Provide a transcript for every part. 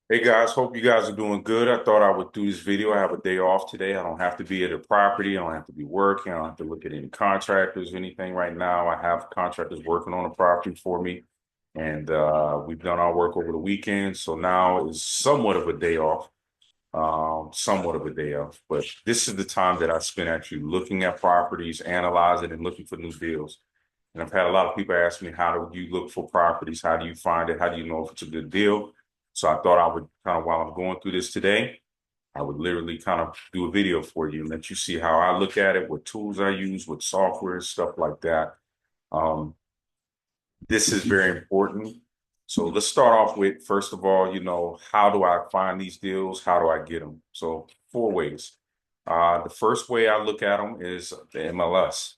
Hey guys, hope you guys are doing good. I thought I would do this video. I have a day off today. I don't have to be at a property. I don't have to be working. I don't have to look at any contractors or anything right now. I have contractors working on a property for me, and we've done our work over the weekend. So now is somewhat of a day off, somewhat of a day off. But this is the time that I spend actually looking at properties, analyzing, and looking for new deals. And I've had a lot of people ask me, how do you look for properties? How do you find it? How do you know if it's a good deal? So I thought I would kind of, while I'm going through this today, I would literally kind of do a video for you and let you see how I look at it, what tools I use, what software, stuff like that. Um, this is very important. So let's start off with, first of all, how do I find these deals? How do I get them? So four ways. The first way I look at them is the MLS.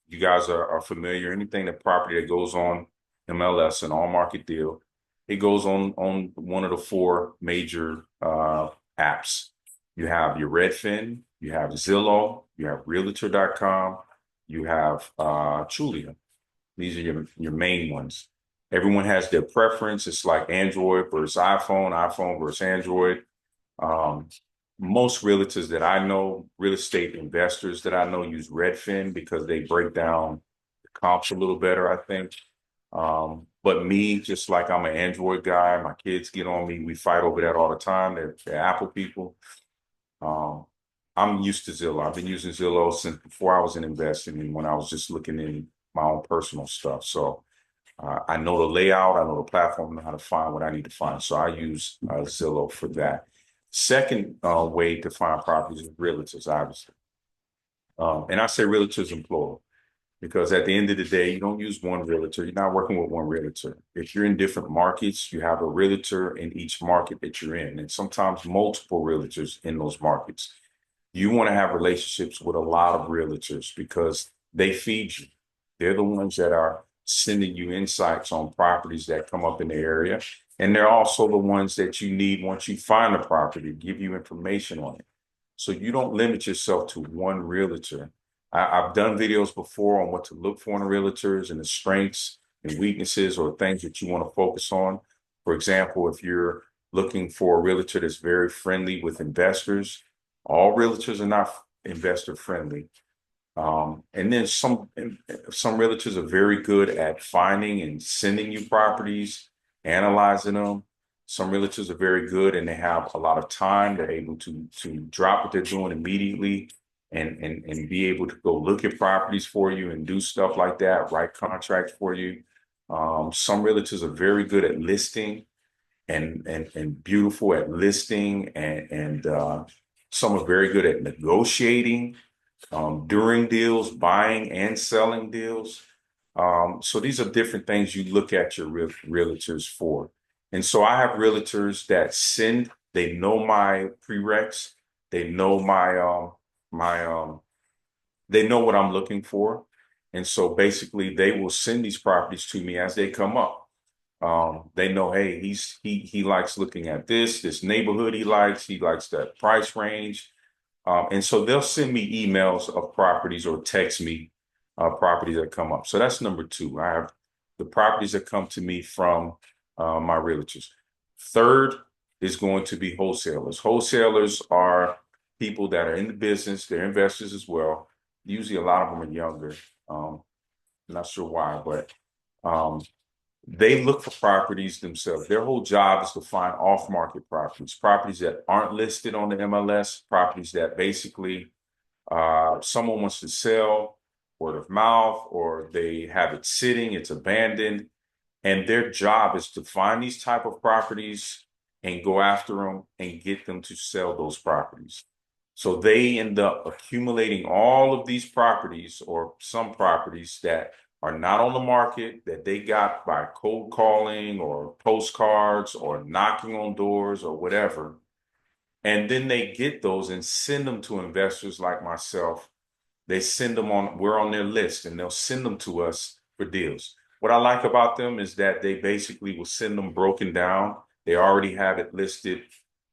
You guys are familiar. Anything that property that goes on MLS, an all market deal, it goes on one of the four major apps. You have your Redfin, you have Zillow, you have Realtor.com, you have Trulia. These are your main ones. Everyone has their preference. It's like Android versus iPhone, iPhone versus Android. Um, Most realtors that I know, real estate investors that I know use Redfin because they break down the comps a little better, I think. But me, just like I'm an Android guy, my kids get on me. We fight over that all the time. They're Apple people. Um, I'm used to Zillow. I've been using Zillow since before I was in investing and when I was just looking in my own personal stuff. So I know the layout, I know the platform, I know how to find what I need to find. So I use Zillow for that. Second way to find properties is realtors, obviously. And I say realtors in plural because at the end of the day, you don't use one realtor. You're not working with one realtor. If you're in different markets, you have a realtor in each market that you're in, and sometimes multiple realtors in those markets. You want to have relationships with a lot of realtors because they feed you. They're the ones that are sending you insights on properties that come up in the area. And they're also the ones that you need once you find a property to give you information on it. So you don't limit yourself to one realtor. I've done videos before on what to look for in realtors and the strengths and weaknesses or things that you want to focus on. For example, if you're looking for a realtor that's very friendly with investors, all realtors are not investor friendly. And then some realtors are very good at finding and sending you properties, analyzing them. Some realtors are very good and they have a lot of time. They're able to drop what they're doing immediately and be able to go look at properties for you and do stuff like that, write contracts for you. Some realtors are very good at listing and beautiful at listing and some are very good at negotiating during deals, buying and selling deals. So these are different things you look at your realtors for. And so I have realtors that send, they know my prereqs, they know my they know what I'm looking for. And so basically they will send these properties to me as they come up. They know, hey, he likes looking at this neighborhood he likes that price range. And so they'll send me emails of properties or text me properties that come up. So that's number two. I have the properties that come to me from my realtors. Third is going to be wholesalers. Wholesalers are people that are in the business, they're investors as well. Usually a lot of them are younger. Not sure why, but um, they look for properties themselves. Their whole job is to find off-market properties, properties that aren't listed on the MLS, properties that basically someone wants to sell, word of mouth, or they have it sitting, it's abandoned, and their job is to find these type of properties and go after them and get them to sell those properties. So they end up accumulating all of these properties or some properties that are not on the market that they got by cold calling or postcards or knocking on doors or whatever. And then they get those and send them to investors like myself. They send them on, we're on their list and they'll send them to us for deals. What I like about them is that they basically will send them broken down. They already have it listed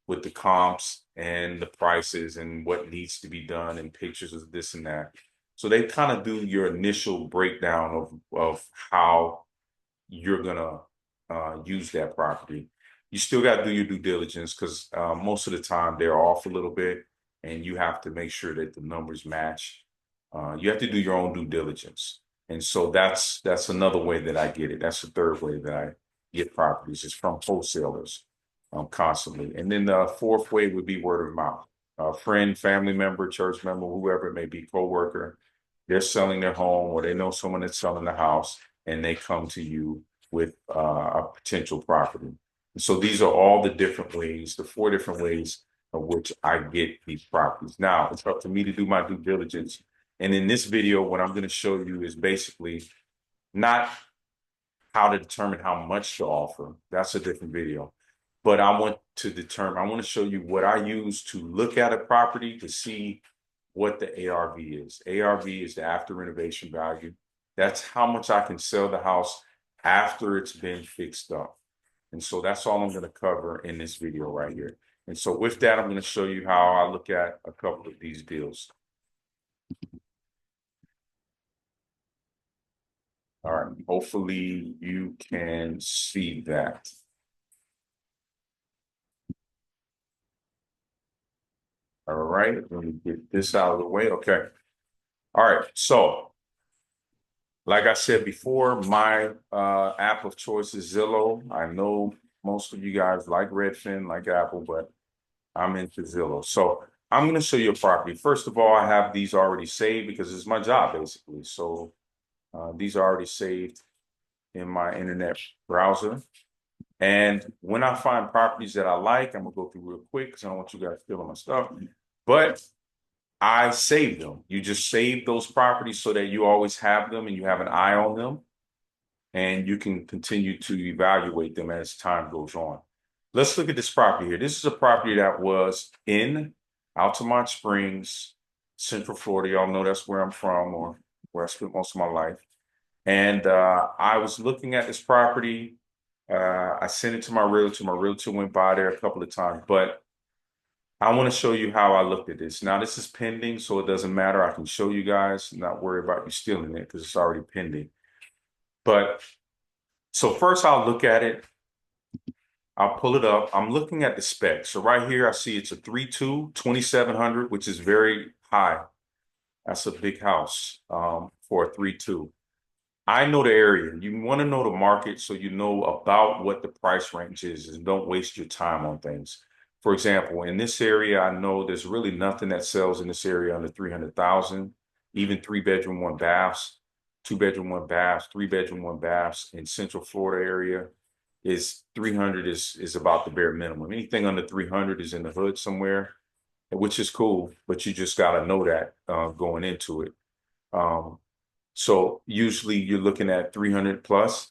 with the comps and the prices and what needs to be done and pictures of this and that. So they kind of do your initial breakdown of how you're gonna use that property. You still got to do your due diligence because most of the time they're off a little bit, and you have to make sure that the numbers match. You have to do your own due diligence, and so that's another way that I get it. That's the third way that I get properties is from wholesalers, constantly. And then the fourth way would be word of mouth. A friend, family member, church member, whoever it may be, coworker, they're selling their home or they know someone that's selling the house, and they come to you with a potential property. So these are all the different ways, the four different ways of which I get these properties. Now it's up to me to do my due diligence. And in this video, what I'm going to show you is basically not how to determine how much to offer. That's a different video. But I want to show you what I use to look at a property to see what the ARV is. ARV is the after renovation value. That's how much I can sell the house after it's been fixed up. And so that's all I'm going to cover in this video right here. And so with that, I'm going to show you how I look at a couple of these deals. All right, hopefully you can see that. All right, let me get this out of the way. Okay. All right, so like I said before, my app of choice is Zillow. I know most of you guys like Redfin, like Apple, but I'm into Zillow. So I'm going to show you a property. First of all, I have these already saved because it's my job basically. So these are already saved in my internet browser. And when I find properties that I like, I'm gonna go through real quick because I don't want you guys stealing my stuff. But I save them. You just save those properties so that you always have them and you have an eye on them, and you can continue to evaluate them as time goes on. Let's look at this property here. This is a property that was in Altamont Springs, Central Florida. Y'all know that's where I'm from, or where I spent most of my life. And I was looking at this property. I sent it to my realtor. My realtor went by there a couple of times, but I want to show you how I looked at this. Now, this is pending, so it doesn't matter. I can show you guys, not worry about you stealing it because it's already pending. But so first I'll look at it. I'll pull it up. I'm looking at the specs. So right here, I see it's a 3.2, 2,700, which is very high. That's a big house for a 3.2. I know the area. You want to know the market so you know about what the price range is and don't waste your time on things. For example, in this area, I know there's really nothing that sells in this area under 300,000, even 3-bedroom, 1 baths, 2-bedroom, 1 baths, 3-bedroom, 1 baths in Central Florida area is 300 is about the bare minimum. Anything under 300 is in the hood somewhere, which is cool, but you just got to know that going into it. So usually you're looking at 300 plus,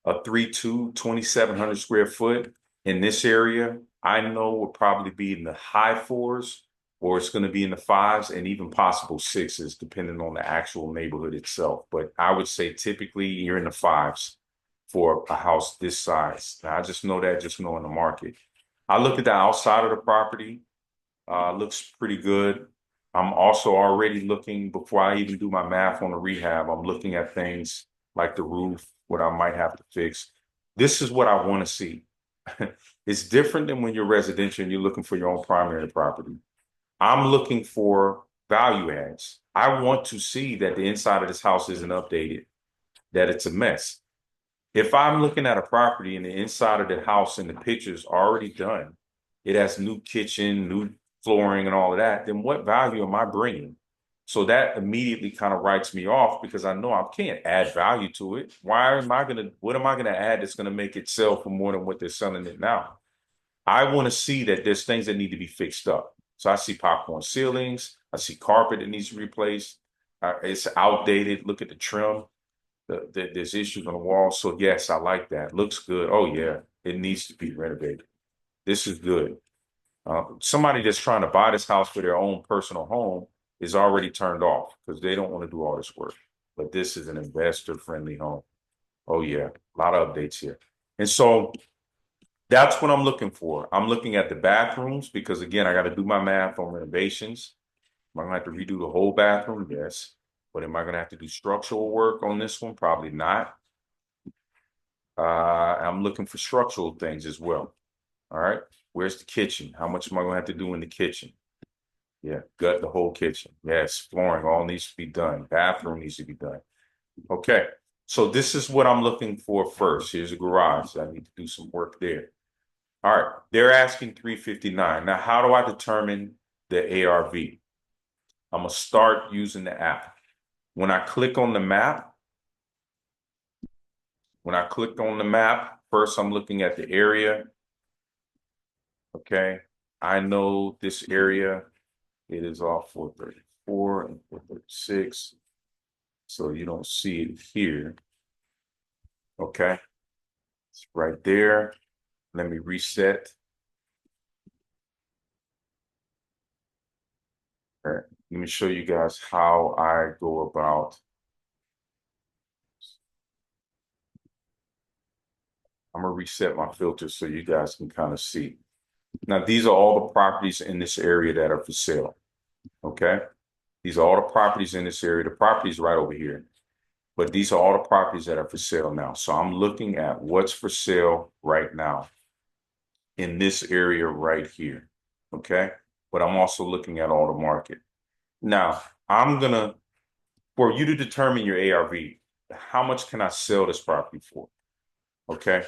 a 3.2, 2,700 square foot in this area. I know will probably be in the high fours, or it's going to be in the fives and even possible sixes, depending on the actual neighborhood itself. But I would say typically you're in the fives for a house this size. Now, I just know that just knowing the market. I look at the outside of the property. Looks pretty good. I'm also already looking, before I even do my math on the rehab, I'm looking at things like the roof, what I might have to fix. This is what I want to see. It's different than when you're residential and you're looking for your own primary property. I'm looking for value adds. I want to see that the inside of this house isn't updated, that it's a mess. If I'm looking at a property and the inside of the house and the picture's already done, it has new kitchen, new flooring and all of that, then what value am I bringing? So that immediately kind of writes me off because I know I can't add value to it. What am I gonna add that's gonna make it sell for more than what they're selling it now? I want to see that there's things that need to be fixed up. So I see popcorn ceilings, I see carpet that needs to be replaced. It's outdated. Look at the trim. There's issues on the wall. So yes, I like that. Looks good. Oh yeah, it needs to be renovated. This is good. Somebody that's trying to buy this house for their own personal home is already turned off because they don't want to do all this work. But this is an investor-friendly home. Oh yeah, a lot of updates here. And so that's what I'm looking for. I'm looking at the bathrooms because again, I got to do my math on renovations. Am I gonna have to redo the whole bathroom? Yes. But am I gonna have to do structural work on this one? Probably not. I'm looking for structural things as well. All right. Where's the kitchen? How much am I gonna have to do in the kitchen? Yeah, gut the whole kitchen. Yes, flooring all needs to be done. Bathroom needs to be done. Okay. So this is what I'm looking for first. Here's a garage. I need to do some work there. All right. They're asking 359. Now, how do I determine the ARV? I'm gonna start using the app. When I click on the map, first I'm looking at the area. Okay. I know this area. It is off 434 and 436. So you don't see it here. Okay. It's right there. Let me reset. All right. Let me show you guys how I go about. I'm gonna reset my filters so you guys can kind of see. Now, these are all the properties in this area that are for sale. Okay. These are all the properties in this area. The property's right over here. But these are all the properties that are for sale now. So I'm looking at what's for sale right now in this area right here. Okay. But I'm also looking at all the market. Now, for you to determine your ARV, how much can I sell this property for? Okay.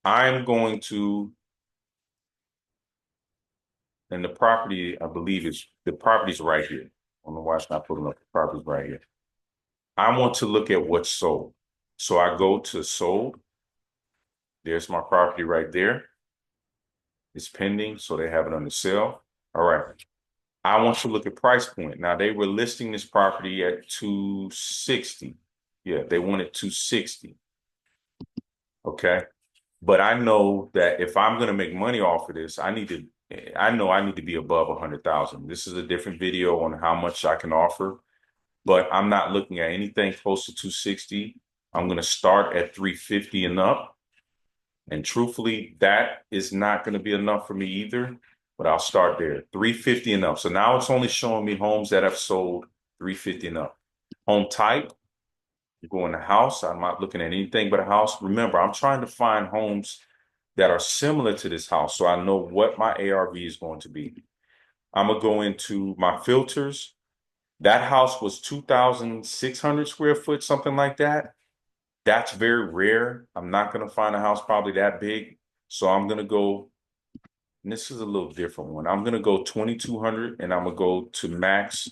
I'm going to, and the property, I believe the property's right here. I don't know why it's not putting up the property's right here. I want to look at what's sold. So I go to sold. There's my property right there. It's pending, so they have it on the sale. All right. I want to look at price point. Now they were listing this property at 260. Yeah, they wanted 260. Okay. But I know that if I'm going to make money off of this, I know I need to be above 100,000. This is a different video on how much I can offer, but I'm not looking at anything close to 260. I'm going to start at 350 and up. And truthfully, that is not going to be enough for me either, but I'll start there, 350 and up. So now it's only showing me homes that have sold 350 and up. Home type, you go in the house. I'm not looking at anything but a house. Remember, I'm trying to find homes that are similar to this house so I know what my ARV is going to be. I'm going to go into my filters. That house was 2,600 square foot, something like that. That's very rare. I'm not going to find a house probably that big. So I'm going to go, and this is a little different one. I'm going to go 2,200 and I'm going to go to max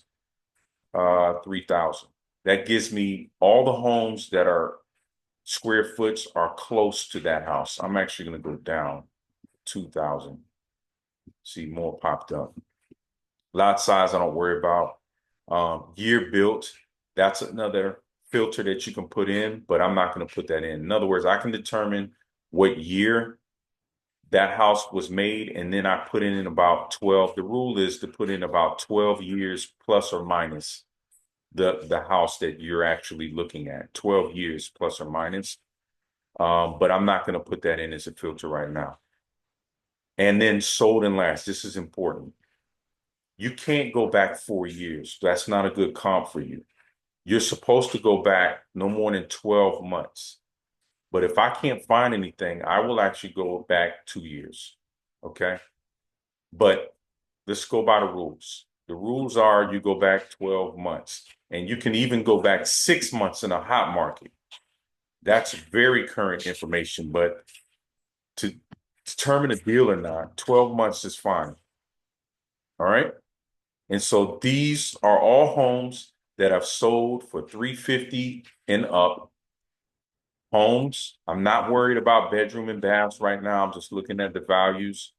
3,000. That gives me all the homes that are square foots are close to that house. I'm actually going to go down 2,000. See more popped up. Lot size, I don't worry about. Year built, that's another filter that you can put in, but I'm not going to put that in. In other words, I can determine what year that house was made, and then I put in about 12. The rule is to put in about 12 years plus or minus the house that you're actually looking at, 12 years plus or minus. But I'm not going to put that in as a filter right now. And then sold and last. This is important. You can't go back 4 years. That's not a good comp for you. You're supposed to go back no more than 12 months. But if I can't find anything, I will actually go back 2 years. Okay. But let's go by the rules. The rules are you go back 12 months, and you can even go back 6 months in a hot market. That's very current information, but to determine a deal or not, 12 months is fine. All right. And so these are all homes that have sold for 350 and up. Homes. I'm not worried about bedroom and baths right now. I'm just looking at the values.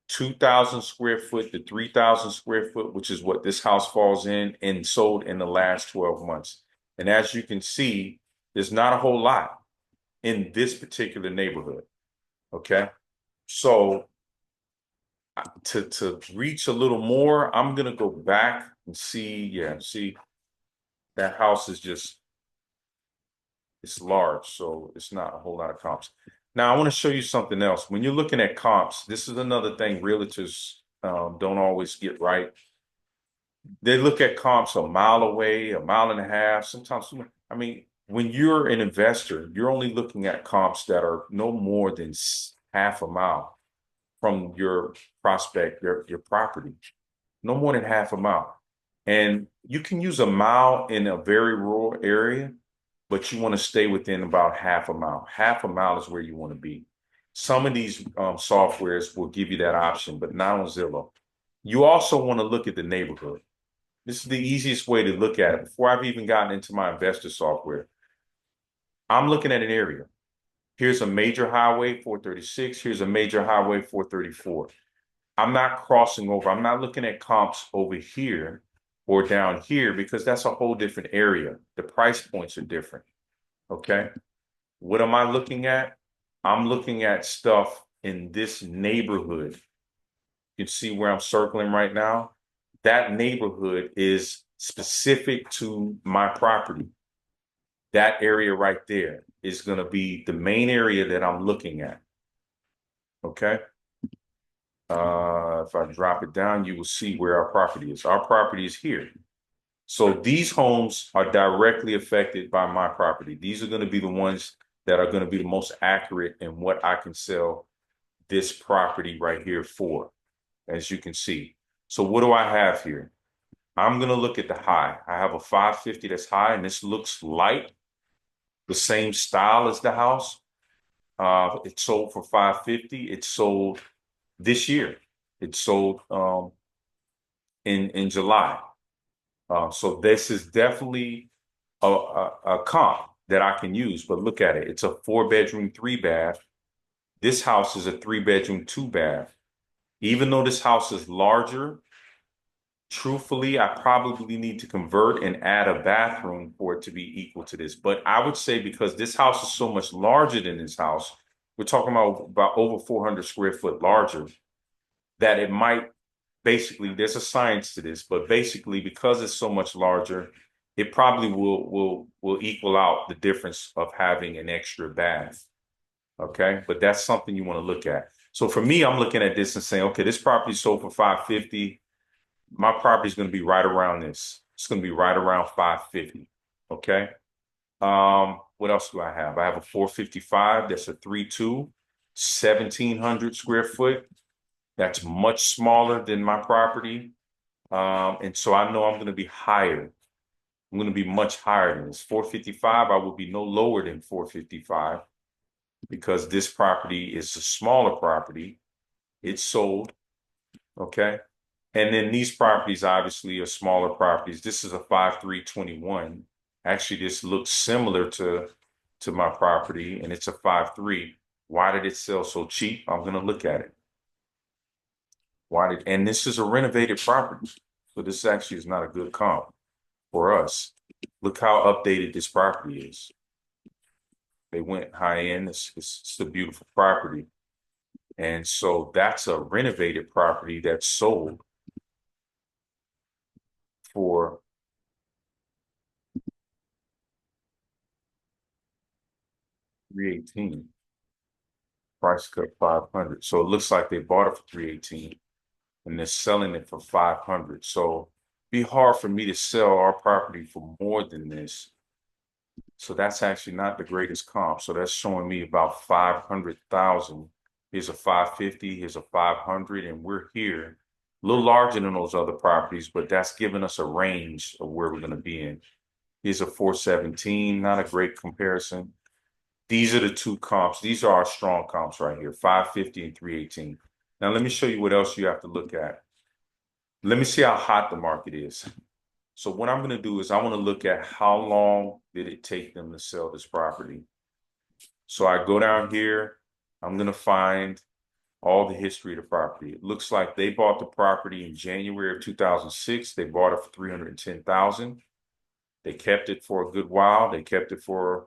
2,000 square foot to 3,000 square foot, which is what this house falls in, and sold in the last 12 months. And as you can see, there's not a whole lot in this particular neighborhood. Okay. So to reach a little more, I'm gonna go back and see. Yeah, see that house is just it's large, so it's not a whole lot of comps. Now I want to show you something else. When you're looking at comps, this is another thing realtors don't always get right. They look at comps a mile away, a mile and a half, sometimes. I mean, when you're an investor, you're only looking at comps that are no more than half a mile. from your prospect, your property. No more than half a mile. And you can use a mile in a very rural area, but you want to stay within about half a mile. Half a mile is where you want to be. Some of these softwares will give you that option, but not on Zillow. You also want to look at the neighborhood. This is the easiest way to look at it. Before I've even gotten into my investor software, I'm looking at an area. Here's a major highway 436. Here's a major highway 434. I'm not crossing over. I'm not looking at comps over here or down here because that's a whole different area. The price points are different. Okay. What am I looking at? I'm looking at stuff in this neighborhood. You can see where I'm circling right now. That neighborhood is specific to my property. That area right there is going to be the main area that I'm looking at. Okay. If I drop it down, you will see where our property is. Our property is here. So these homes are directly affected by my property. These are going to be the ones that are going to be the most accurate in what I can sell this property right here for, as you can see. So what do I have here? I'm going to look at the high. I have a 550 that's high, and this looks light, the same style as the house. It sold for 550. It sold this year. It sold in July. So this is definitely a comp that I can use. But look at it. It's a 4-bedroom, 3-bath. This house is a 3-bedroom, 2-bath. Even though this house is larger, truthfully, I probably need to convert and add a bathroom for it to be equal to this. But I would say because this house is so much larger than this house, we're talking about over 400 square foot larger, that it might basically, there's a science to this, but basically because it's so much larger, it probably will equal out the difference of having an extra bath. Okay, but that's something you want to look at. So for me, I'm looking at this and saying, okay, this property sold for 550. My property is going to be right around this. It's going to be right around 550. Okay. What else do I have? I have a 455. That's a 3.2, 1,700 square foot. That's much smaller than my property. And so I know I'm going to be higher. I'm going to be much higher than this. 455, I will be no lower than 455 because this property is a smaller property. It's sold. Okay. And then these properties obviously are smaller properties. This is a 5.321. Actually, this looks similar to my property, and it's a 5.3. Why did it sell so cheap? I'm going to look at it. And this is a renovated property. So this actually is not a good comp for us. Look how updated this property is. They went high end. It's a beautiful property. And so that's a renovated property that's sold for $318. Price cut 500. So it looks like they bought it for $318 and they're selling it for 500. So it'd be hard for me to sell our property for more than this. So that's actually not the greatest comp. So that's showing me about 500,000. Here's a 550, here's a 500, and we're here. A little larger than those other properties, but that's giving us a range of where we're going to be in. Here's a 417, not a great comparison. These are the two comps. These are our strong comps right here, 550 and 318. Now, let me show you what else you have to look at. Let me see how hot the market is. So what I'm going to do is I want to look at how long did it take them to sell this property. So I go down here. I'm going to find all the history of the property. It looks like they bought the property in January of 2006. They bought it for $310,000. They kept it for a good while. They kept it for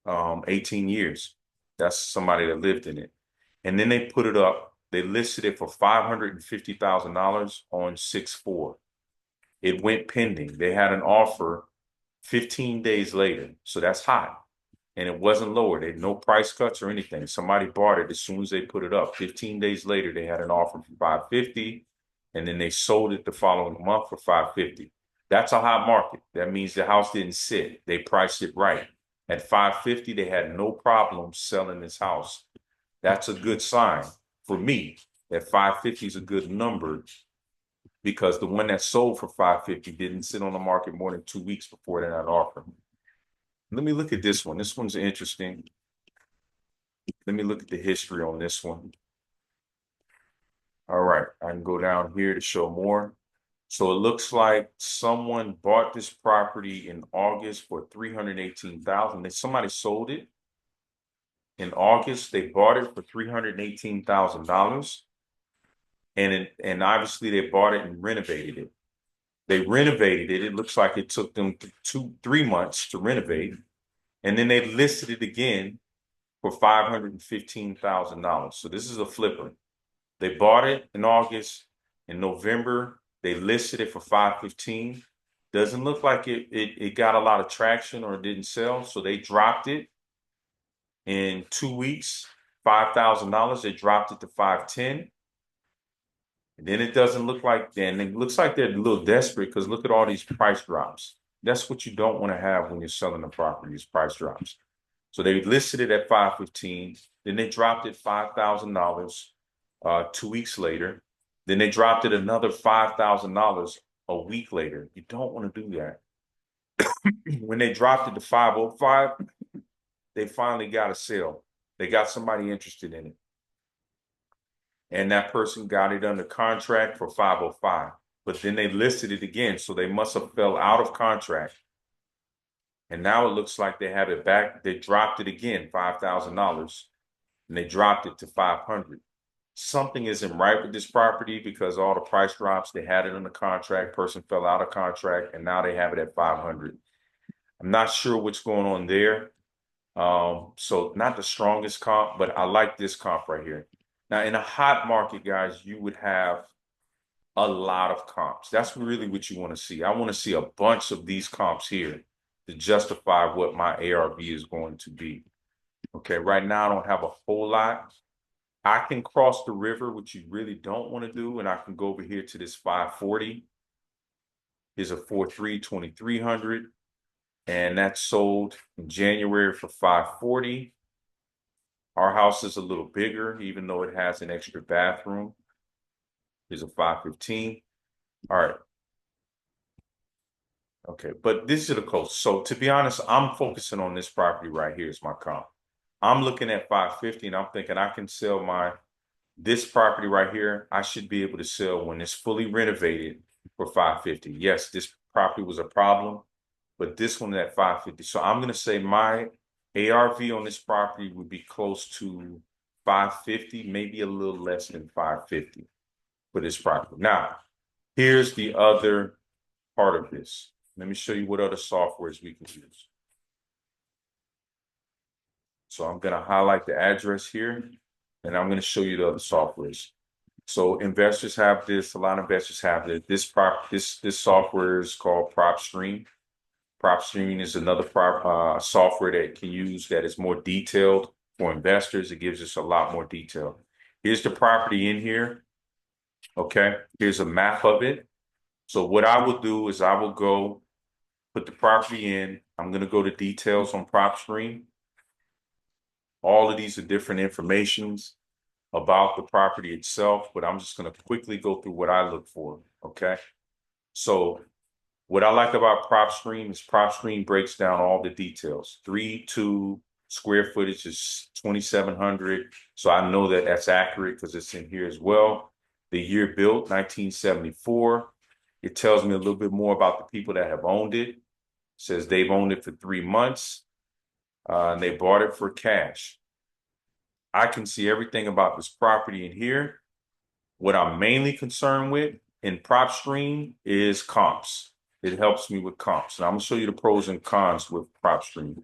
18 years. That's somebody that lived in it. And then they put it up. They listed it for $550,000 on 6/4. It went pending. They had an offer 15 days later. So that's hot. And it wasn't lower. They had no price cuts or anything. Somebody bought it as soon as they put it up. 15 days later, they had an offer for 550, and then they sold it the following month for 550. That's a hot market. That means the house didn't sit. They priced it right. At 550, they had no problem selling this house. That's a good sign. for me, that 550 is a good number because the one that sold for 550 didn't sit on the market more than 2 weeks before that offer. Let me look at this one. This one's interesting. Let me look at the history on this one. All right, I can go down here to show more. So it looks like someone bought this property in August for $318,000. Somebody sold it in August. They bought it for $318,000, and obviously they bought it and renovated it. They renovated it. It looks like it took them 3 months to renovate, and then they listed it again for $515,000. So this is a flipper. They bought it in August. In November, they listed it for $515,000. Doesn't look like it got a lot of traction or it didn't sell. So they dropped it in 2 weeks, $5,000. They dropped it to $510,000. And then it doesn't look like, then it looks like they're a little desperate because look at all these price drops. That's what you don't want to have when you're selling a property, is price drops. So they listed it at $515,000. Then they dropped it $5,000 2 weeks later. Then they dropped it another $5,000 a week later. You don't want to do that. When they dropped it to $505,000, they finally got a sale. They got somebody interested in it. And that person got it under contract for $505,000. But then they listed it again. So they must have fell out of contract. And now it looks like they have it back. They dropped it again, $5,000. And they dropped it to $500,000. Something isn't right with this property because all the price drops, they had it under contract, person fell out of contract, and now they have it at $500,000. I'm not sure what's going on there. So not the strongest comp, but I like this comp right here. Now, in a hot market, guys, you would have a lot of comps. That's really what you want to see. I want to see a bunch of these comps here to justify what my ARV is going to be. Okay, right now I don't have a whole lot. I can cross the river, which you really don't want to do, and I can go over here to this 540. Here's a 4.3, 2,300, and that sold in January for 540. Our house is a little bigger, even though it has an extra bathroom. Here's a 515. All right. Okay, but this is the coast. So to be honest, I'm focusing on this property right here as my comp. I'm looking at 550 and I'm thinking I can sell this property right here. I should be able to sell when it's fully renovated for 550. Yes, this property was a problem, but this one at 550. So I'm going to say my ARV on this property would be close to 550, maybe a little less than 550 for this property. Now, here's the other part of this. Let me show you what other softwares we can use. So I'm going to highlight the address here, and I'm going to show you the other softwares. So investors have this. A lot of investors have this. This software is called Propstream. Propstream is another software that can use that is more detailed for investors. It gives us a lot more detail. Here's the property in here. Okay, here's a map of it. So what I will do is I will go put the property in. I'm going to go to details on Propstream. All of these are different informations about the property itself, but I'm just going to quickly go through what I look for. Okay, so what I like about Propstream is Propstream breaks down all the details. 3.2 square footage is 2,700. So I know that that's accurate because it's in here as well. The year built, 1974. It tells me a little bit more about the people that have owned it. It says they've owned it for 3 months and they bought it for cash. I can see everything about this property in here. What I'm mainly concerned with in Propstream is comps. It helps me with comps. And I'm going to show you the pros and cons with Propstream.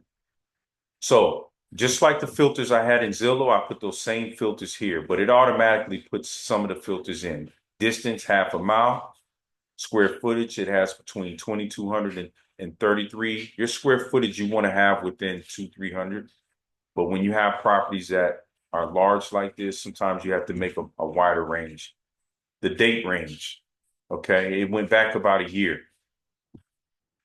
So just like the filters I had in Zillow, I put those same filters here, but it automatically puts some of the filters in. Distance, half a mile. Square footage, it has between 2,200 and 33. Your square footage you want to have within 200-300. But when you have properties that are large like this, sometimes you have to make a wider range. The date range, okay, it went back about a year.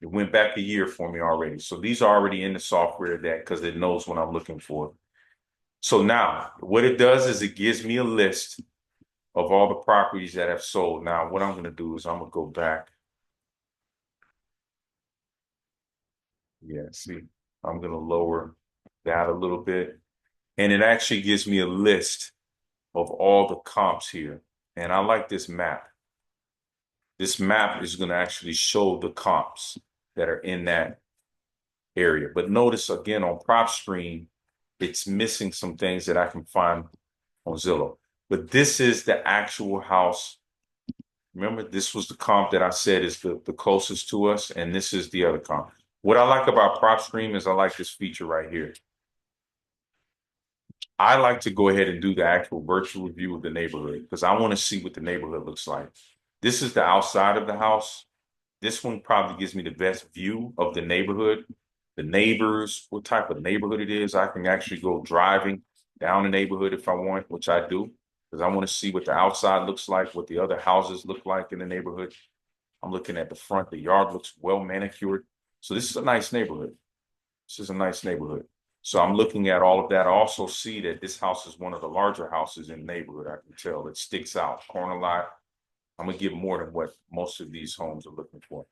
It went back a year for me already. So these are already in the software that because it knows what I'm looking for. So now what it does is it gives me a list of all the properties that have sold. Now, what I'm going to do is I'm going to go back. Yeah, see, I'm going to lower that a little bit. And it actually gives me a list of all the comps here. And I like this map. This map is going to actually show the comps that are in that area. But notice again on Propstream, it's missing some things that I can find on Zillow. But this is the actual house. Remember, this was the comp that I said is the closest to us, and this is the other comp. What I like about Propstream is I like this feature right here. I like to go ahead and do the actual virtual review of the neighborhood because I want to see what the neighborhood looks like. This is the outside of the house. This one probably gives me the best view of the neighborhood, the neighbors, what type of neighborhood it is. I can actually go driving down the neighborhood if I want, which I do, because I want to see what the outside looks like, what the other houses look like in the neighborhood. I'm looking at the front. The yard looks well manicured. So this is a nice neighborhood. This is a nice neighborhood. So I'm looking at all of that. I also see that this house is one of the larger houses in the neighborhood. I can tell it sticks out. Corner lot. I'm gonna get more than what most of these homes are looking for.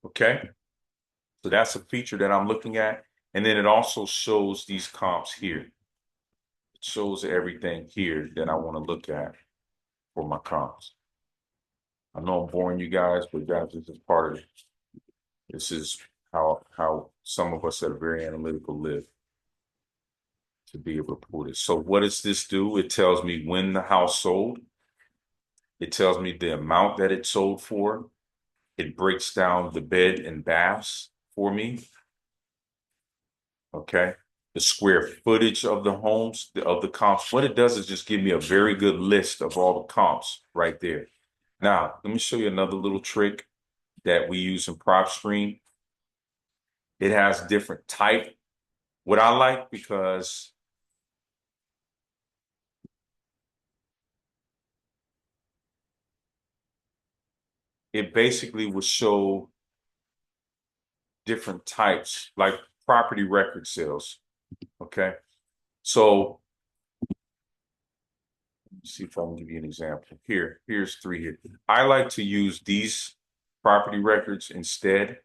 Okay. So that's a feature that I'm looking at. And then it also shows these comps here. It shows everything here that I want to look at for my comps. I know I'm boring you guys, but guys, this is part of it. This is how some of us that are very analytical live to be able to pull this. So what does this do? It tells me when the house sold. It tells me the amount that it sold for. It breaks down the bed and baths for me. Okay. The square footage of the homes, of the comps. What it does is just give me a very good list of all the comps right there. Now, let me show you another little trick that we use in Propstream. It has different type. What I like because it basically will show different types, like property record sales. Okay. So let's see if I can give you an example. Here's three here. I like to use these property records instead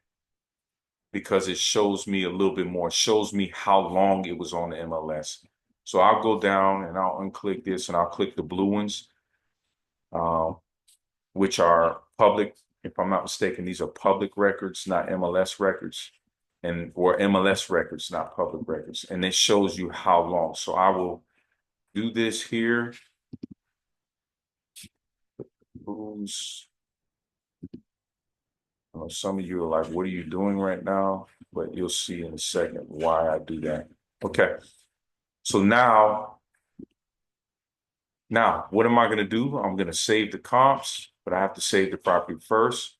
because it shows me a little bit more. It shows me how long it was on the MLS. So I'll go down and I'll unclick this and I'll click the blue ones, uh, which are public. If I'm not mistaken, these are public records, not MLS records, and or MLS records, not public records. And it shows you how long. So I will do this here. Blues. Some of you are like, what are you doing right now? But you'll see in a second why I do that. Okay. So now what am I going to do? I'm going to save the comps, but I have to save the property first.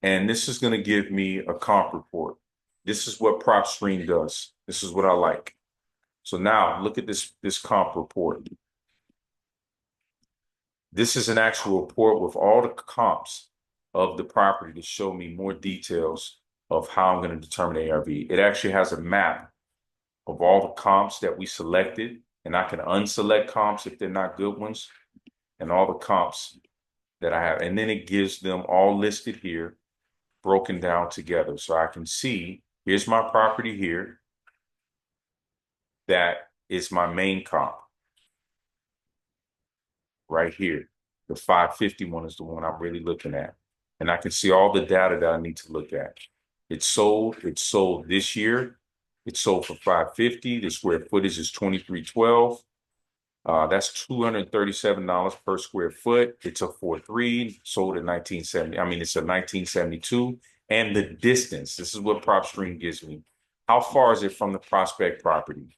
And this is going to give me a comp report. This is what Propstream does. This is what I like. So now look at this comp report. This is an actual report with all the comps of the property to show me more details of how I'm going to determine ARV. It actually has a map of all the comps that we selected, and I can unselect comps if they're not good ones, and all the comps that I have. And then it gives them all listed here, broken down together. So I can see, here's my property here. That is my main comp right here. The 550 one is the one I'm really looking at. And I can see all the data that I need to look at. It sold this year. It sold for 550. The square footage is 2312. That's $237 per square foot. It's a 4.3, sold in 1970. I mean, it's a 1972. And the distance, this is what PropStream gives me. How far is it from the prospect property?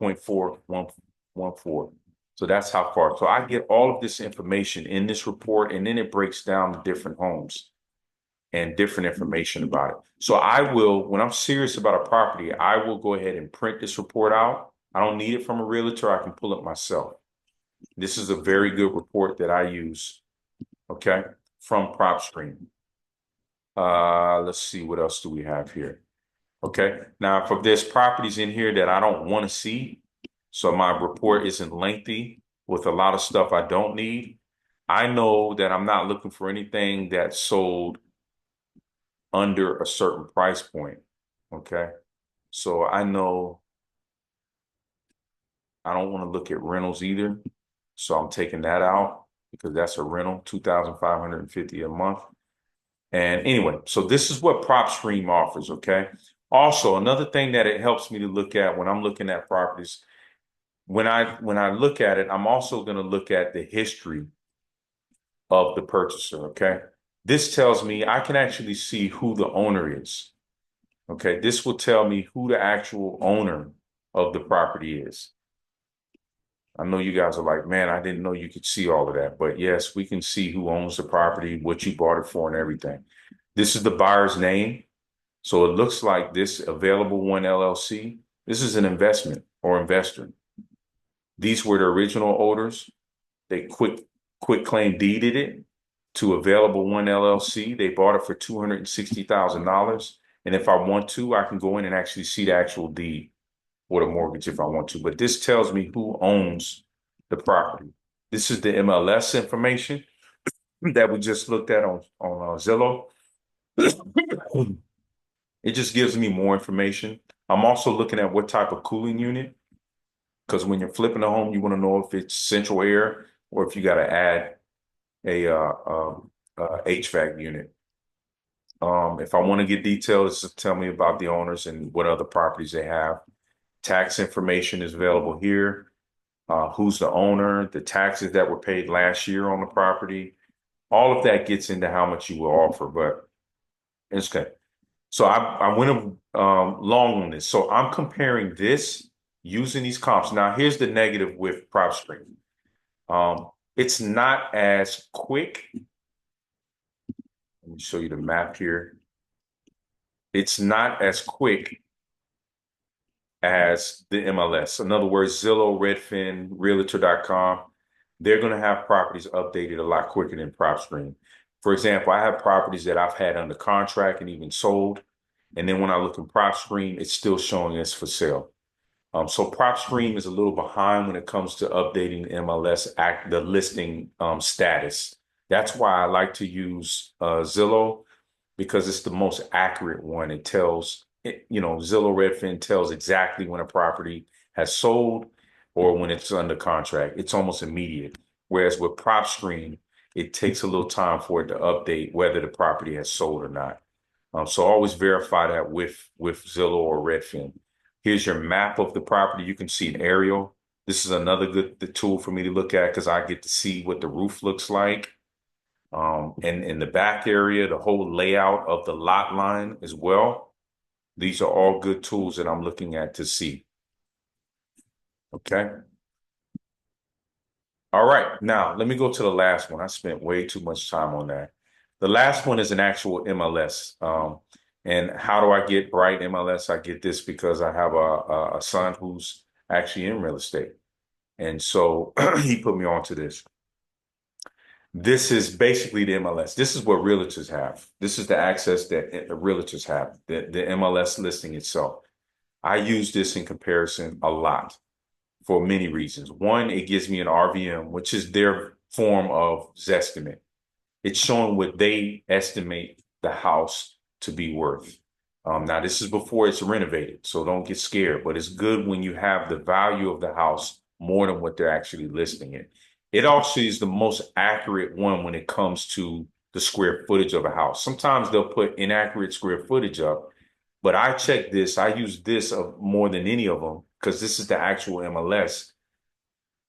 0.4114. So that's how far. So I get all of this information in this report, and then it breaks down the different homes and different information about it. So I will, when I'm serious about a property, I will go ahead and print this report out. I don't need it from a realtor. I can pull it myself. This is a very good report that I use, okay, from PropStream. Let's see, what else do we have here? Okay. Now, if there's properties in here that I don't want to see, so my report isn't lengthy with a lot of stuff I don't need, I know that I'm not looking for anything that's sold under a certain price point. Okay. So I know I don't want to look at rentals either. So I'm taking that out because that's a rental, 2,550 a month. And anyway, so this is what Propstream offers, okay? Also, another thing that it helps me to look at when I'm looking at properties, when I look at it, I'm also going to look at the history of the purchaser, okay? This tells me I can actually see who the owner is. Okay, this will tell me who the actual owner of the property is. I know you guys are like, man, I didn't know you could see all of that. But yes, we can see who owns the property, what you bought it for, and everything. This is the buyer's name. So it looks like this Available One LLC. This is an investment or investor. These were the original owners. They quit claim deeded it to Available One LLC. They bought it for $260,000. And if I want to, I can go in and actually see the actual deed or the mortgage if I want to. But this tells me who owns the property. This is the MLS information that we just looked at on Zillow. It just gives me more information. I'm also looking at what type of cooling unit, because when you're flipping a home, you want to know if it's central air or if you got to add a HVAC unit. If I want to get details, just tell me about the owners and what other properties they have. Tax information is available here. Who's the owner, the taxes that were paid last year on the property. All of that gets into how much you will offer, but it's good. So I went long on this. So I'm comparing this using these comps. Now, here's the negative with Propstream. It's not as quick. Let me show you the map here. It's not as quick as the MLS. In other words, Zillow, Redfin, Realtor.com, they're going to have properties updated a lot quicker than Propstream. For example, I have properties that I've had under contract and even sold. And then when I look in Propstream, it's still showing us for sale. So Propstream is a little behind when it comes to updating the MLS the listing status. That's why I like to use Zillow because it's the most accurate one. It tells, Zillow Redfin tells exactly when a property has sold or when it's under contract. It's almost immediate. Whereas with Propstream, it takes a little time for it to update whether the property has sold or not. So always verify that with Zillow or Redfin. Here's your map of the property. You can see an aerial. This is another good tool for me to look at because I get to see what the roof looks like. And in the back area, the whole layout of the lot line as well. These are all good tools that I'm looking at to see. Okay. All right. Now, let me go to the last one. I spent way too much time on that. The last one is an actual MLS. And how do I get Bright MLS? I get this because I have a son who's actually in real estate. And so he put me onto this. This is basically the MLS. This is what realtors have. This is the access that realtors have, the MLS listing itself. I use this in comparison a lot for many reasons. One, it gives me an RVM, which is their form of Zestimate. It's showing what they estimate the house to be worth. Now, this is before it's renovated, so don't get scared, but it's good when you have the value of the house more than what they're actually listing it. It also is the most accurate one when it comes to the square footage of a house. Sometimes they'll put inaccurate square footage up, but I check this. I use this more than any of them because this is the actual MLS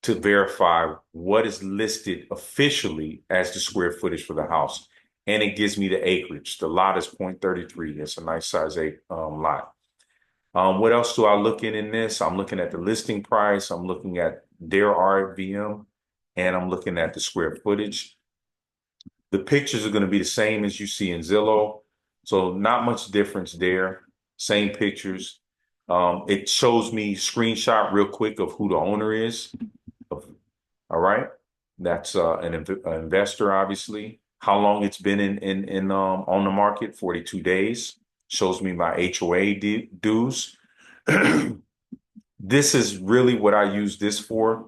to verify what is listed officially as the square footage for the house. And it gives me the acreage. The lot is 0.33. It's a nice size lot. What else do I look in this? I'm looking at the listing price. I'm looking at their RVM, and I'm looking at the square footage. The pictures are going to be the same as you see in Zillow. So not much difference there. Same pictures. It shows me screenshot real quick of who the owner is. All right. That's an investor, obviously. How long it's been in on the market? 42 days. shows me my HOA dues. This is really what I use this for.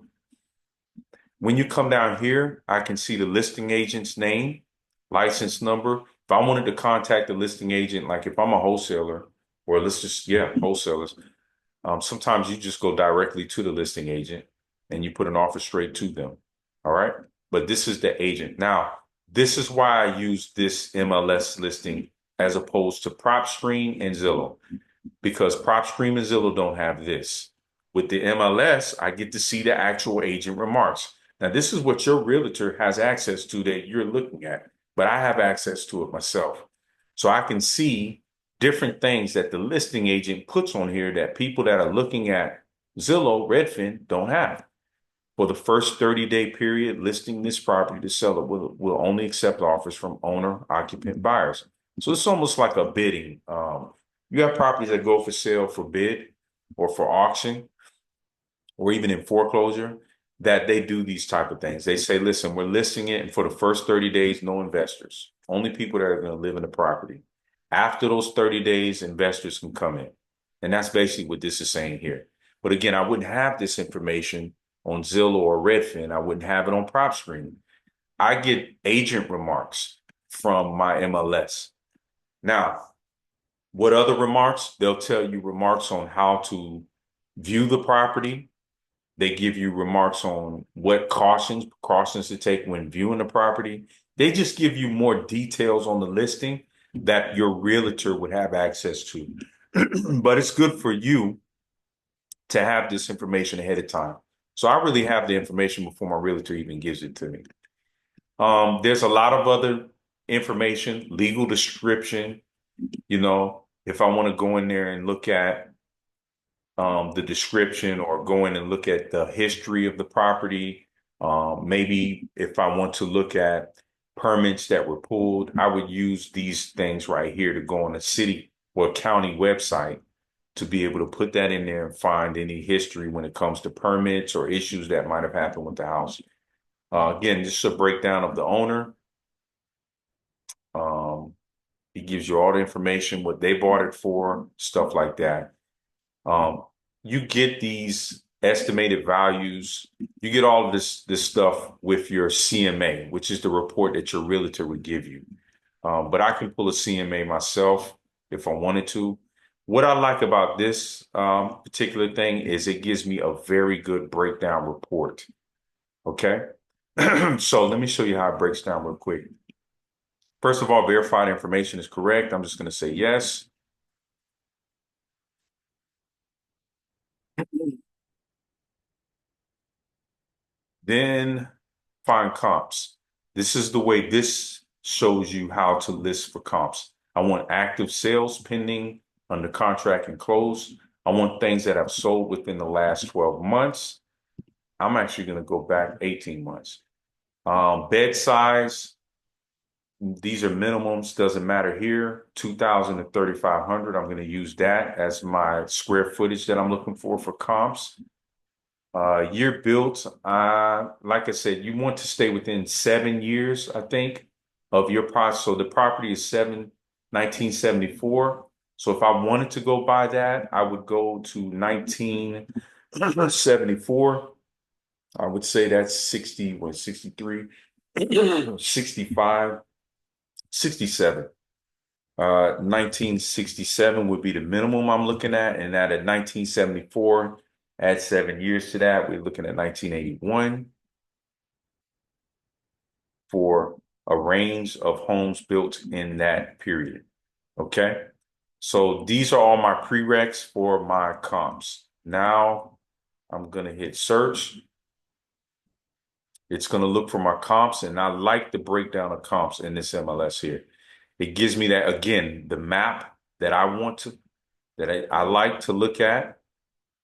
When you come down here, I can see the listing agent's name, license number. If I wanted to contact the listing agent, like if I'm a wholesaler, or let's just, yeah, wholesalers, sometimes you just go directly to the listing agent and you put an offer straight to them. All right. But this is the agent. Now, this is why I use this MLS listing as opposed to Propstream and Zillow, because Propstream and Zillow don't have this. With the MLS, I get to see the actual agent remarks. Now, this is what your realtor has access to that you're looking at, but I have access to it myself. So I can see different things that the listing agent puts on here that people that are looking at Zillow, Redfin don't have. For the first 30-day period, listing this property, the seller will only accept offers from owner occupant buyers. So it's almost like a bidding. You have properties that go for sale for bid or for auction or even in foreclosure that they do these type of things. They say, listen, we're listing it, and for the first 30 days, no investors, only people that are going to live in the property. After those 30 days, investors can come in. And that's basically what this is saying here. But again, I wouldn't have this information on Zillow or Redfin. I wouldn't have it on PropStream. I get agent remarks from my MLS. Now, what other remarks? They'll tell you remarks on how to view the property. They give you remarks on what precautions to take when viewing the property. They just give you more details on the listing that your realtor would have access to. But it's good for you to have this information ahead of time. So I really have the information before my realtor even gives it to me. There's a lot of other information, legal description. If I want to go in there and look at the description or go in and look at the history of the property. Maybe if I want to look at permits that were pulled, I would use these things right here to go on a city or county website to be able to put that in there and find any history when it comes to permits or issues that might have happened with the house. Again, this is a breakdown of the owner. He gives you all the information, what they bought it for, stuff like that. You get these estimated values. You get all of this stuff with your CMA, which is the report that your realtor would give you. But I can pull a CMA myself if I wanted to. What I like about this particular thing is it gives me a very good breakdown report. Okay. So let me show you how it breaks down real quick. First of all, verified information is correct. I'm just going to say yes. Then find comps. This is the way this shows you how to list for comps. I want active sales pending, under contract and closed. I want things that have sold within the last 12 months. I'm actually going to go back 18 months. Bed size. These are minimums, doesn't matter here. 2,000 to 3,500. I'm going to use that as my square footage that I'm looking for comps. Year built, like I said, you want to stay within 7 years, I think, of your price. So the property is 1974. So if I wanted to go by that, I would go to 1974. I would say that's 63, 65, 67. 1967 would be the minimum I'm looking at. And that at 1974, add 7 years to that, we're looking at 1981 for a range of homes built in that period. Okay. So these are all my prereqs for my comps. Now I'm going to hit search. It's going to look for my comps, and I like the breakdown of comps in this MLS here. It gives me that, again, the map that I want to, that I like to look at,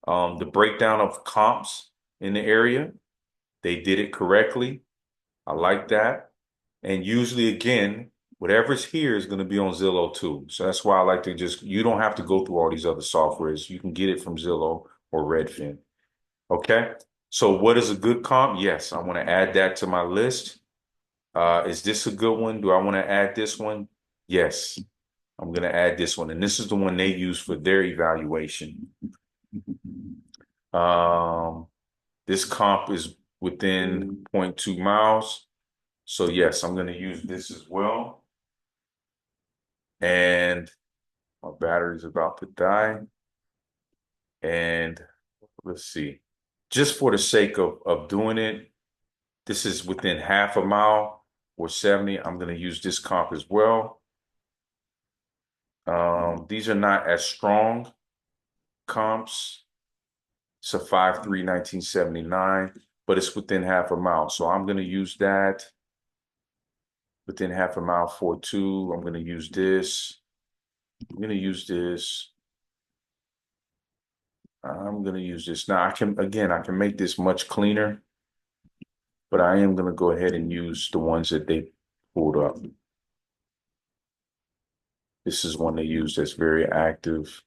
the breakdown of comps in the area. They did it correctly. I like that. And usually, again, whatever's here is going to be on Zillow too. So that's why I like to you don't have to go through all these other softwares. You can get it from Zillow or Redfin. Okay. So what is a good comp? Yes, I want to add that to my list. Is this a good one? Do I want to add this one? Yes. I'm going to add this one, and this is the one they use for their evaluation. Um, this comp is within zero point 0.2 miles. So yes, I'm going to use this as well. And my battery's about to die. And let's see, just for the sake of doing it, this is within half a mile or 70. I'm going to use this comp as well. These are not as strong comps. It's a 5.3 1979, but it's within half a mile. So I'm going to use that within half a mile. 4.2. I'm going to use this. I'm going to use this. I'm going to use this. Now I can make this much cleaner, but I am going to go ahead and use the ones that they pulled up. This is one they use that's very active.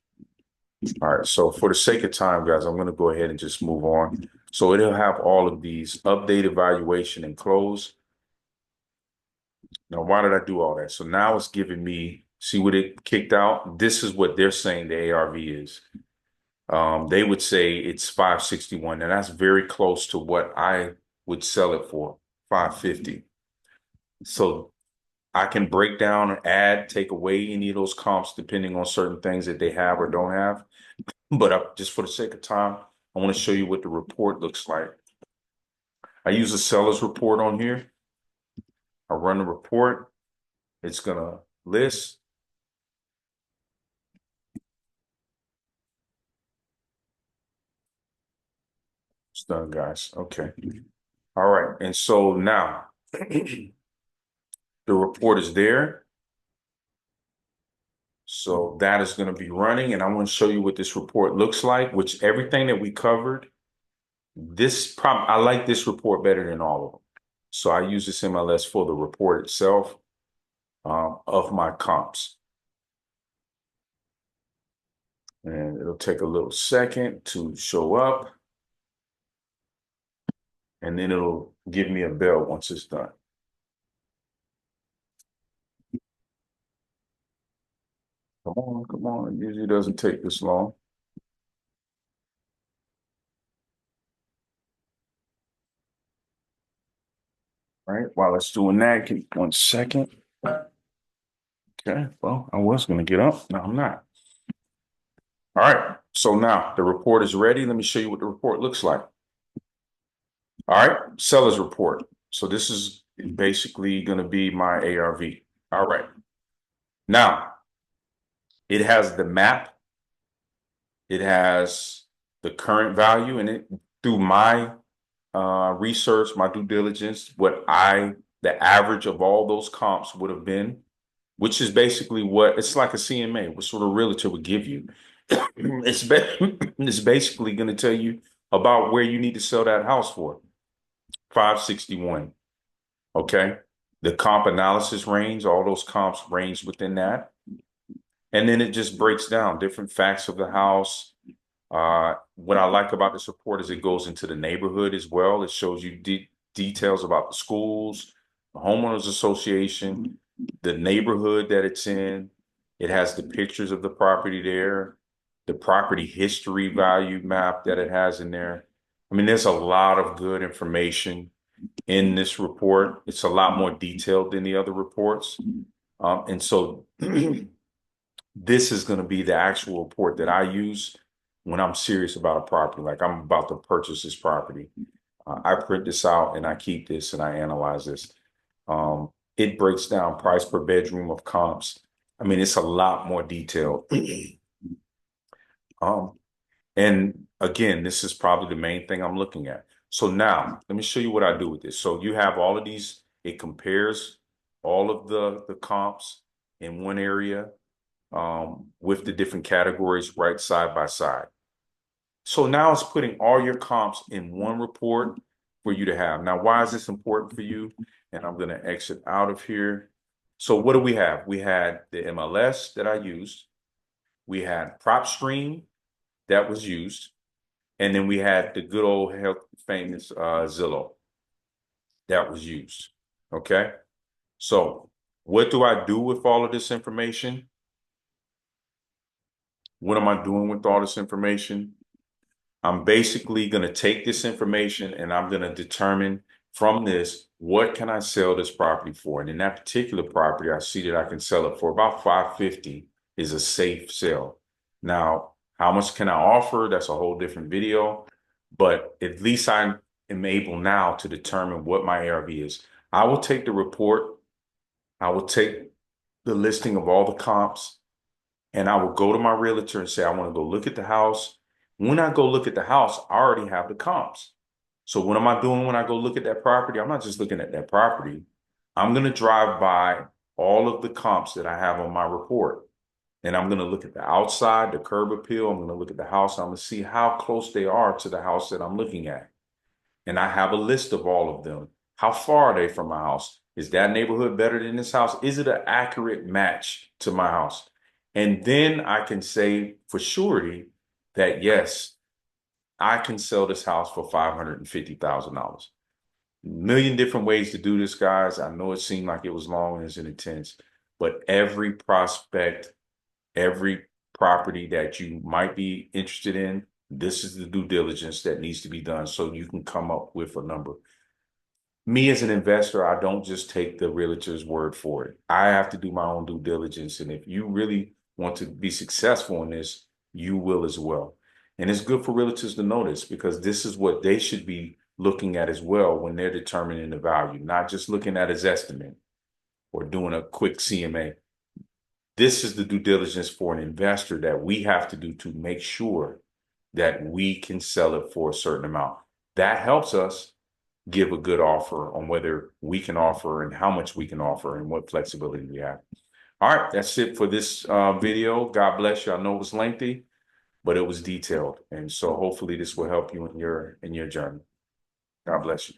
All right, so for the sake of time, guys, I'm going to go ahead and just move on. So it'll have all of these: update, evaluation, and close. Now, why did I do all that? So now it's giving me, see what it kicked out? This is what they're saying the ARV is. They would say it's 561. Now that's very close to what I would sell it for, 550. So I can break down or add, take away any of those comps depending on certain things that they have or don't have. But just for the sake of time, I want to show you what the report looks like. I use a seller's report on here. I run the report. It's going to list. It's done, guys. Okay. All right. And so now the report is there. So that is going to be running. And I want to show you what this report looks like, which everything that we covered, I like this report better than all of them. So I use this MLS for the report itself of my comps. And it'll take a little second to show up. And then it'll give me a bell once it's done. Come on, come on. It usually doesn't take this long. All right, while it's doing that, give me 1 second. Okay, well, I was going to get up. No, I'm not. All right, so now the report is ready. Let me show you what the report looks like. All right, seller's report. So this is basically going to be my ARV. All right. Now, it has the map. It has the current value in it. Through my research, my due diligence, the average of all those comps would have been, which is basically what it's like a CMA, what sort of realtor would give you. It's basically going to tell you about where you need to sell that house for. 561. Okay. The comp analysis range, all those comps range within that. And then it just breaks down different facts of the house. What I like about this report is it goes into the neighborhood as well. It shows you details about the schools, the homeowners association, the neighborhood that it's in. It has the pictures of the property there, the property history value map that it has in there. I mean, there's a lot of good information in this report. It's a lot more detailed than the other reports. And so this is going to be the actual report that I use when I'm serious about a property, like I'm about to purchase this property. I print this out and I keep this and I analyze this. It breaks down price per bedroom of comps. I mean, it's a lot more detailed. And again, this is probably the main thing I'm looking at. So now let me show you what I do with this. So you have all of these, it compares all of the comps in one area with the different categories right side by side. So now it's putting all your comps in one report for you to have. Now, why is this important for you? And I'm going to exit out of here. So what do we have? We had the MLS that I used. We had Propstream that was used. And then we had the good old health famous Zillow that was used. Okay. So what do I do with all of this information? what am I doing with all this information? I'm basically going to take this information and I'm going to determine from this, what can I sell this property for? And in that particular property, I see that I can sell it for about 550 is a safe sell. Now, how much can I offer? That's a whole different video, but at least I am able now to determine what my ARV is. I will take the report. I will take the listing of all the comps, and I will go to my realtor and say, I want to go look at the house. When I go look at the house, I already have the comps. So what am I doing when I go look at that property? I'm not just looking at that property. I'm going to drive by all of the comps that I have on my report. And I'm going to look at the outside, the curb appeal. I'm going to look at the house. I'm going to see how close they are to the house that I'm looking at. And I have a list of all of them. How far are they from my house? Is that neighborhood better than this house? Is it an accurate match to my house? And then I can say for surety that yes, I can sell this house for $550,000. Million different ways to do this, guys. I know it seemed like it was long and it's intense, but every prospect, every property that you might be interested in, this is the due diligence that needs to be done so you can come up with a number. Me as an investor, I don't just take the realtor's word for it. I have to do my own due diligence. And if you really want to be successful in this, you will as well. And it's good for realtors to know this because this is what they should be looking at as well when they're determining the value, not just looking at his estimate or doing a quick CMA. This is the due diligence for an investor that we have to do to make sure that we can sell it for a certain amount. That helps us give a good offer on whether we can offer and how much we can offer and what flexibility we have. All right, that's it for this video. God bless you. I know it was lengthy, but it was detailed. And so hopefully this will help you in your journey. God bless you.